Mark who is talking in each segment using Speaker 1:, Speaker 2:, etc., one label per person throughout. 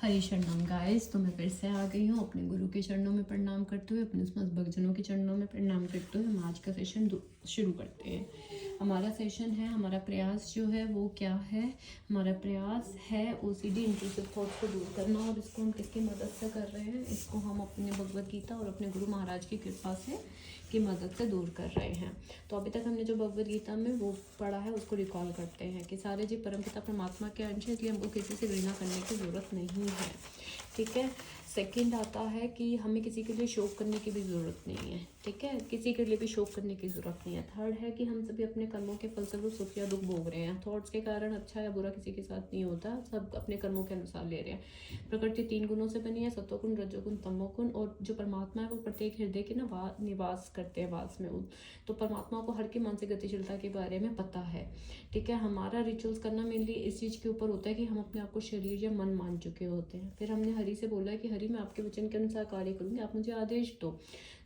Speaker 1: हरी शरणम गाइस। तो मैं फिर से आ गई हूँ अपने गुरु के चरणों में प्रणाम करते हुए, अपने समस्त भक्तजनों के चरणों में प्रणाम करते हुए हम आज का सेशन शुरू करते हैं। हमारा सेशन है, हमारा प्रयास जो है वो क्या है? हमारा प्रयास है ओसीडी इंट्रूसिव थॉट्स को दूर करना। और इसको हम किसकी मदद से कर रहे हैं? इसको हम अपने भगवद गीता और अपने गुरु महाराज की कृपा से की मदद से दूर कर रहे हैं। तो अभी तक हमने जो भगवद गीता में वो पढ़ा है उसको रिकॉल करते हैं कि सारे जीव परमपिता परमात्मा के अंश है, इसलिए हमको किसी से घृणा करने की ज़रूरत नहीं है। ठीक है। सेकंड आता है कि हमें किसी के लिए शोक करने की भी ज़रूरत नहीं है। ठीक है, किसी के लिए भी शोक करने की ज़रूरत नहीं है। थर्ड है कि हम सभी अपने कर्मों के फलस्वरूप सुख या दुख भोग रहे हैं। थॉट्स के कारण अच्छा या बुरा किसी के साथ नहीं होता, सब अपने कर्मों के अनुसार ले रहे हैं। प्रकृति 3 गुणों से बनी है, सत्वगुण, रजोगुण, तमोगुण। और जो परमात्मा है वो प्रत्येक हृदय के ना निवास करते हैं, वास में। तो परमात्मा को हर की मानसिक गतिशीलता के बारे में पता है। ठीक है, हमारा रिचुअल्स करना मेनली इस चीज़ के ऊपर होता है कि हम अपने आप को शरीर या मन मान चुके होते हैं। फिर हमने हरि से बोला कि हरि मैं आपके वचन के अनुसार कार्य करूँगी, आप मुझे आदेश दो।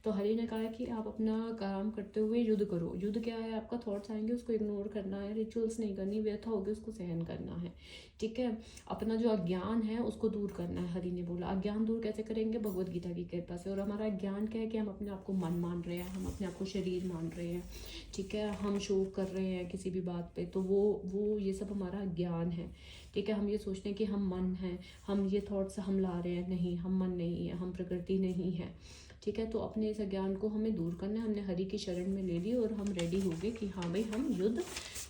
Speaker 1: तो हरि ने कहा कि आप अपना काम करते हुए युद्ध करो। युद्ध क्या है? आपका थॉट्स आएंगे उसको इग्नोर करना है, रिचुअल्स नहीं करनी, व्यथा होगी उसको सहन करना है। ठीक है, अपना जो अज्ञान है उसको दूर करना है। हरि ने बोला अज्ञान दूर कैसे करेंगे? भगवद गीता की कृपा से। और हमारा अज्ञान क्या है कि हम अपने आप को मन मान रहे हैं, हम अपने आप को शरीर मान रहे हैं। ठीक है, हम शोक कर रहे हैं किसी भी बात पे, तो वो ये सब हमारा ज्ञान है। ठीक है, हम ये सोचते हैं कि हम मन हैं, हम ये थॉट्स हम ला रहे हैं। नहीं, हम मन नहीं है, हम प्रकृति नहीं है। ठीक है, तो अपने इस अज्ञान को हमें दूर करना है। हमने हरि की शरण में ले ली और हम रेडी हो गए कि हाँ भाई हम युद्ध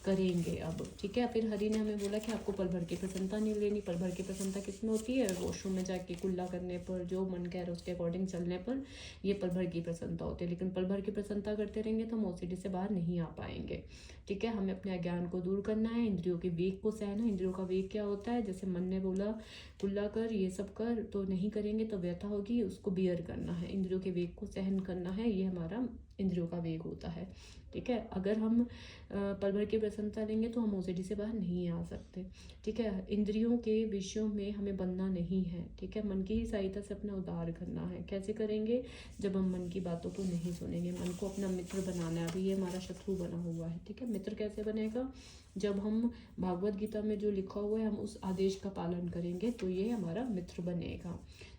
Speaker 1: करेंगे अब। ठीक है, फिर हरि ने हमें बोला कि आपको पल भर की प्रसन्नता नहीं लेनी। पल भर की प्रसन्नता किस में होती है? वॉशरूम में जाके कुल्ला करने पर, जो मन कह रहा है उसके अकॉर्डिंग चलने पर, ये पल भर की प्रसन्नता होती है। लेकिन पल भर की प्रसन्नता करते रहेंगे तो हम ओसीडी से बाहर नहीं आ पाएंगे। ठीक है, हमें अपने अज्ञान को दूर करना है, इंद्रियों के वेग को सहना। इंद्रियों का वेग क्या होता है? जैसे मन ने बोला कुल्ला कर, ये सब कर, तो नहीं करेंगे तो व्यथा होगी, उसको बियर करना है, इंद्रियों के वेग को सहन करना है। ये हमारा इंद्रियों का वेग होता है। ठीक है, अगर हम पल भर की प्रसन्नता लेंगे तो हम ओसीडी से बाहर नहीं आ सकते। ठीक है, इंद्रियों के विषयों में हमें बनना नहीं है। ठीक है, मन की ही सहायता से अपना उद्धार करना है। कैसे करेंगे? जब हम मन की बातों को नहीं सुनेंगे। मन को अपना मित्र बनाना है। अभी ये हमारा शत्रु बना हुआ है। ठीक है, मित्र कैसे बनेगा? जब हम भागवत गीता में जो लिखा हुआ है हम उस आदेश का पालन करेंगे तो ये हमारा मित्र बनेगा।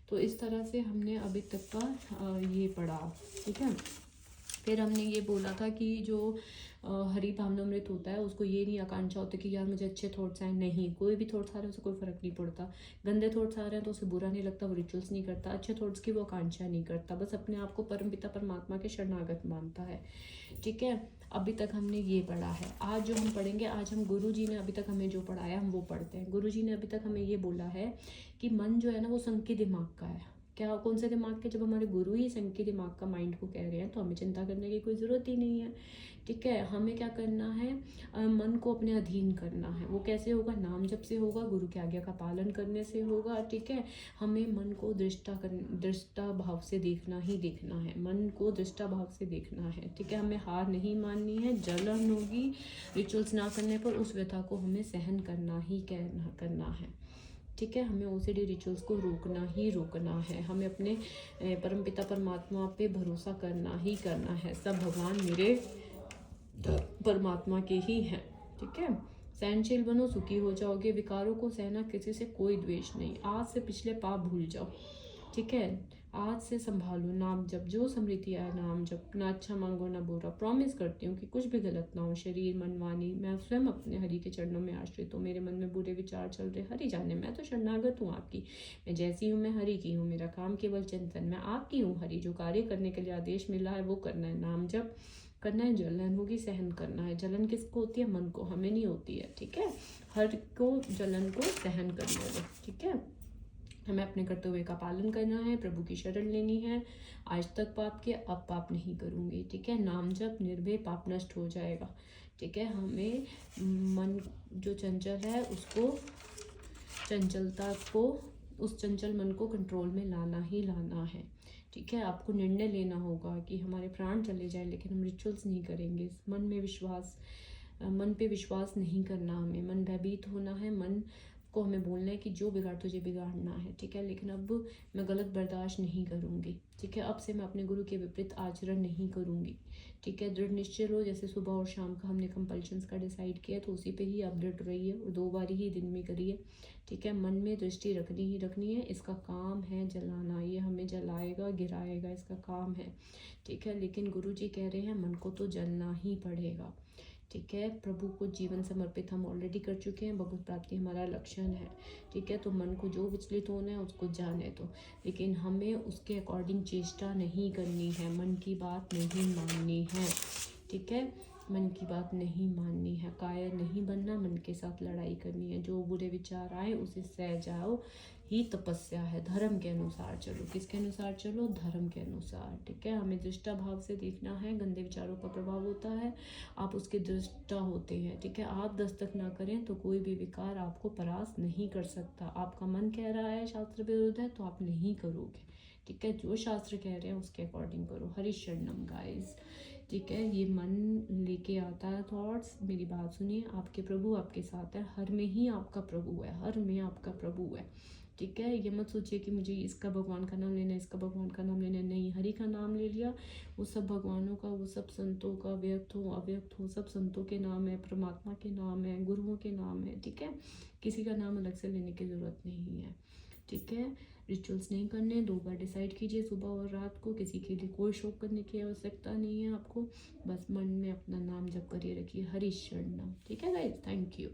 Speaker 1: तो इस तरह से हमने अभी तक का ये पढ़ा। ठीक है, फिर हमने ये बोला था कि जो हरि भावनामृत होता है उसको ये नहीं आकांक्षा होती कि यार मुझे अच्छे थॉट्स आए। नहीं, कोई भी थॉट्स आ रहे हैं उसे कोई फर्क नहीं पड़ता। गंदे थॉट्स आ रहे हैं तो उसे बुरा नहीं लगता, वो रिचुअल्स नहीं करता। अच्छे थॉट्स की वो आकांक्षा नहीं करता, बस अपने आप को परमपिता परमात्मा के शरणागत मानता है। ठीक है, अभी तक हमने ये पढ़ा है। आज जो हम पढ़ेंगे, आज हम गुरु जी ने अभी तक हमें जो पढ़ाया हम वो पढ़ते हैं। गुरु जी ने अभी तक हमें ये बोला है कि मन जो है ना वो संघ के दिमाग का है। क्या? कौन से दिमाग के? जब हमारे गुरु ही संघ के दिमाग का माइंड को कह रहे हैं तो हमें चिंता करने की कोई ज़रूरत ही नहीं है। ठीक है, हमें क्या करना है? मन को अपने अधीन करना है। वो कैसे होगा? नाम जप से होगा, गुरु की आज्ञा का पालन करने से होगा। ठीक है, हमें मन को दृष्टा भाव से देखना ही देखना है। मन को दृष्टा भाव से देखना है। ठीक है, हमें हार नहीं माननी है। जलन होगी रिचुअल्स ना करने पर, उस व्यथा को हमें सहन करना ही करना है। ठीक है, हमें ओसीडी रिचुअल्स को रोकना ही रोकना है। हमें अपने परमपिता परमात्मा पे भरोसा करना ही करना है। सब भगवान मेरे परमात्मा के ही हैं। ठीक है, सहनशील बनो, सुखी हो जाओगे। विकारों को सहना, किसी से कोई द्वेष नहीं। आज से पिछले पाप भूल जाओ। ठीक है, आज से संभालो नाम जब, जो समृद्धि आए नाम जब। ना अच्छा मांगो ना बुरा। प्रॉमिस करती हूँ कि कुछ भी गलत ना हो, शरीर मन वाणी। मैं स्वयं अपने हरि के चरणों में आश्रित हूँ। मेरे मन में बुरे विचार चल रहे, हरि जाने, मैं तो शरणागत हूँ आपकी। मैं जैसी हूँ मैं हरि की हूँ। मेरा काम केवल चिंतन, मैं आपकी हूँ हरि। जो कार्य करने के लिए आदेश मिला है वो करना है। नाम जब करना है, जलन होगी सहन करना है। जलन किसको होती है? मन को, हमें नहीं होती है। ठीक है, हर को जलन को सहन करना है। ठीक है, हमें अपने कर्तव्य का पालन करना है, प्रभु की शरण लेनी है। आज तक पाप किया, अब पाप नहीं करूँगी। ठीक है, नाम जप, निर्भय, पाप नष्ट हो जाएगा। ठीक है, हमें मन जो चंचल है उसको, चंचलता को, उस चंचल मन को कंट्रोल में लाना ही लाना है। ठीक है, आपको निर्णय लेना होगा कि हमारे प्राण चले जाए लेकिन हम रिचुअल्स नहीं करेंगे। मन पे विश्वास नहीं करना हमें। मन भयभीत होना है, मन को हमें बोलना है कि जो बिगाड़ तुझे बिगाड़ना है, ठीक है, लेकिन अब मैं गलत बर्दाश्त नहीं करूँगी, ठीक है, अब से मैं अपने गुरु के विपरीत आचरण नहीं करूँगी, ठीक है। दृढ़ निश्चय लो, जैसे सुबह और शाम का हमने कंपल्शंस का डिसाइड किया तो उसी पे ही आप दृढ़ रहिए और 2 बार ही दिन में करिए, ठीक है। मन में दृष्टि रखनी ही रखनी है, इसका काम है जलाना, ये हमें जलाएगा गिराएगा, इसका काम है, ठीक है। लेकिन गुरु जी कह रहे हैं मन को तो जलना ही पड़ेगा, ठीक है। प्रभु को जीवन समर्पित हम ऑलरेडी कर चुके हैं, भगवत प्राप्ति हमारा लक्षण है, ठीक है। तो मन को जो विचलित होना है उसको जाने दो, लेकिन हमें उसके अकॉर्डिंग चेष्टा नहीं करनी है, मन की बात नहीं माननी है, ठीक है। मन की बात नहीं माननी है, कायर नहीं बनना, मन के साथ लड़ाई करनी है, जो बुरे विचार आए उसे सह जाओ ही तपस्या है। धर्म के अनुसार चलो, किसके अनुसार चलो, धर्म के अनुसार, ठीक है। हमें दृष्टा भाव से देखना है, गंदे विचारों का प्रभाव होता है, आप उसके दृष्टा होते हैं, ठीक है। आप दस्तक ना करें तो कोई भी विकार आपको परास्त नहीं कर सकता। आपका मन कह रहा है शास्त्र विरुद्ध है तो आप नहीं करोगे, ठीक है। जो शास्त्र कह रहे हैं उसके अकॉर्डिंग करो। हरि शरणम गाइस, ठीक है। ये मन लेके आता है थॉट्स, मेरी बात सुनिए, आपके प्रभु आपके साथ है, हर में ही आपका प्रभु है, हर में आपका प्रभु है, ठीक है। ये मत सोचिए कि मुझे इसका भगवान का नाम लेना है, इसका भगवान का नाम लेना है, नहीं, हरि का नाम ले लिया, वो सब भगवानों का, वो सब संतों का, व्यक्त हो अव्यक्त हो, सब संतों के नाम है, परमात्मा के नाम है, गुरुओं के नाम है, ठीक है। किसी का नाम अलग से लेने की ज़रूरत नहीं है, ठीक है। रिचुअल्स नहीं करने, 2 बार डिसाइड कीजिए सुबह और रात को, किसी के लिए कोई शोक करने की आवश्यकता नहीं है आपको, बस मन में अपना नाम जप करिए रखिए, हरि शरणम, ठीक है गाइस, थैंक यू।